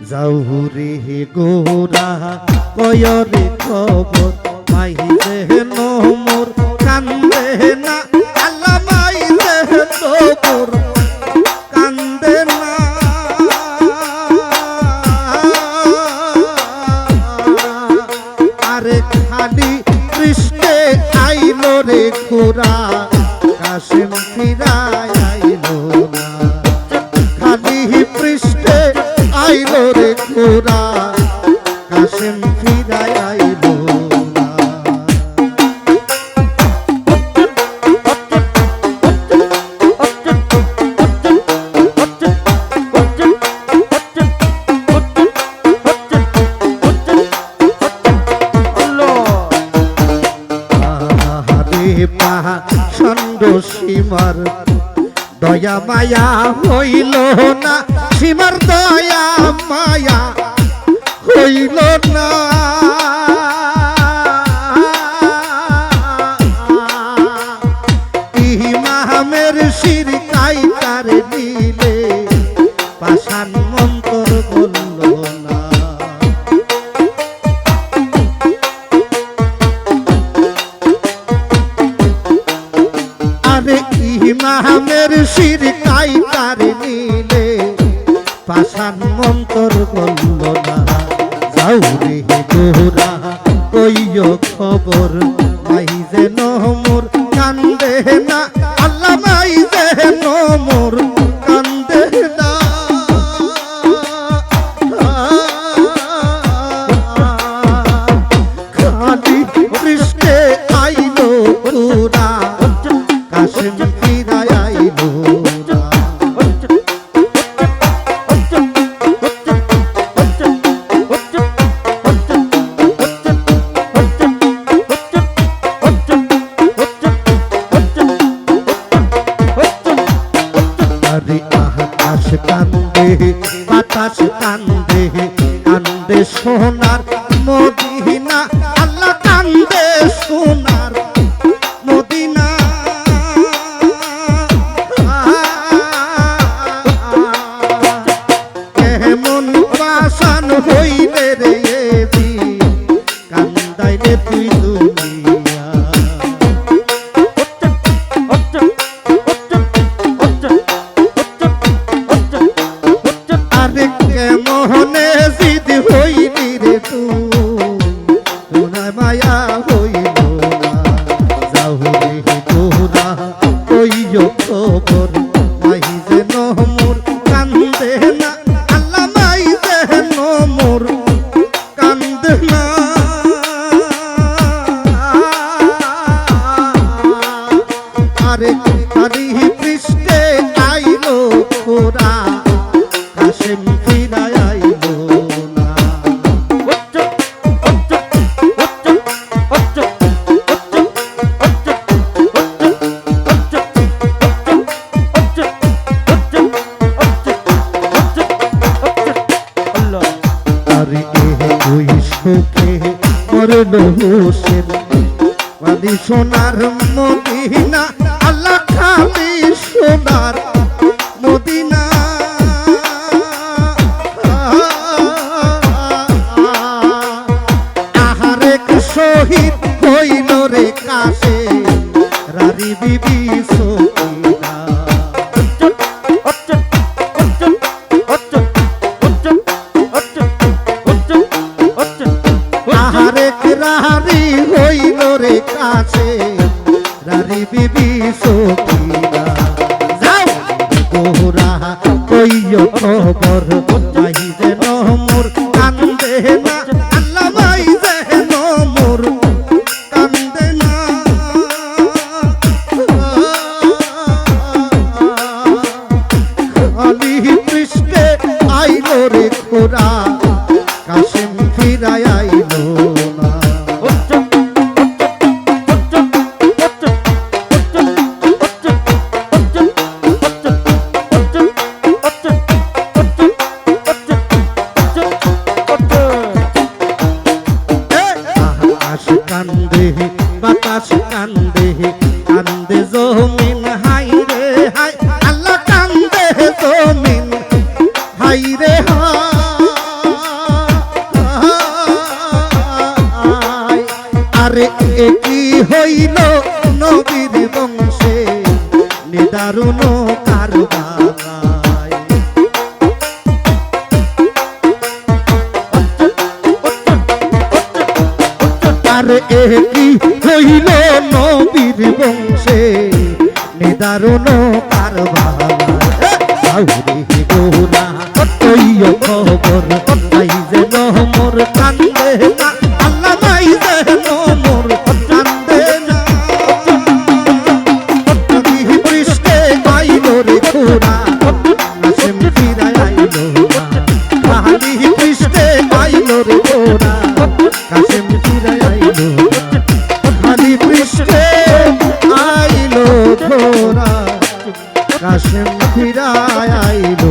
যাউরে গোরা কয়রে খবর মাই যেন মোর কান্দে না আল্লাহ মাই যেন মোর কান্দে না আরে খালি পৃষ্ঠে আইলো রে গোরা কাশেম ফিরায় আইলো না খালি পৃষ্ঠে আইলো রে গোরা কাশেম ফিরায় আইলো না আরে পাষণ্ড সীমার দয়া মায়া হইল না সীমার দয়া মায়া হইল না ইমামের শির কাইতার দিলে পাষাণ মন্তর বলল না আরে ইমামের শির কাইতার নিলে পাষাণ মন্তর বলল না যাউরে গোরা কইয় খবর মাই যেন মোর কান্দে না আল্লাহ মাই যেন মোর কান্দে না খালি পৃষ্ঠে আইলো গোরা কাশেম ফিরায় আইলো না আরে আকাশ কান্দে বাতাস কান্দে কান্দে সোনার মদিনা আল্লাহ কান্দে সোনার মদিনা কেমন পাষাণ হইবে রে কান্দাইলে তুই দুনিয়া আরে কেমনে জিদ হইলি রে তুই মায়া হইল না যাউরে গোরা কইয় খবর মাই যেন মোর কান্দে না আল্লাহ মাই যেন মোর কান্দে না আরে খালি পৃষ্ঠে আইলো গোরা কাশেম ফিরায় আইলো না আরে ওই সুখে মরল হোসেন খালি সোনার মদিনা আল্লাহ খালি সোনার মদিনা আহারেক শহীদ হইল রে কাশে রারি বিবি সকিনা আহারেক রারি হইল রে কাশে রারি বিবি সকিনা যাও গোরা কইয় খবর মাই যেন মোর কান্দে না আল্লাহ মাই যেন মোর কান্দে না খালি পৃষ্ঠে আইলো রে গোরা কাশেম ফিরায় আইলো না কান্দে বাতাস কান্দে কান্দে জমিন হাই রে হাই আল্লাহ কান্দে জমিন হাই রে হাই আরে একই হইল নবীর বংশে নিদারুণ কারবার আরে একই হইল নবীর বংশে নিদারুণ কারবার গোরা কইয় খবর তাই যেন মোর কান্দে না আল্লাহ নাই যেন মোর কান্দে না পৃষ্ঠে আইল রে খোরা কাশেম ফিরায় আইল খালি পৃষ্ঠে আইল রে খোরা কাশেম ফিরায় আইল খালি পৃষ্ঠে আইল খোরা কাশেম ফিরায় আইল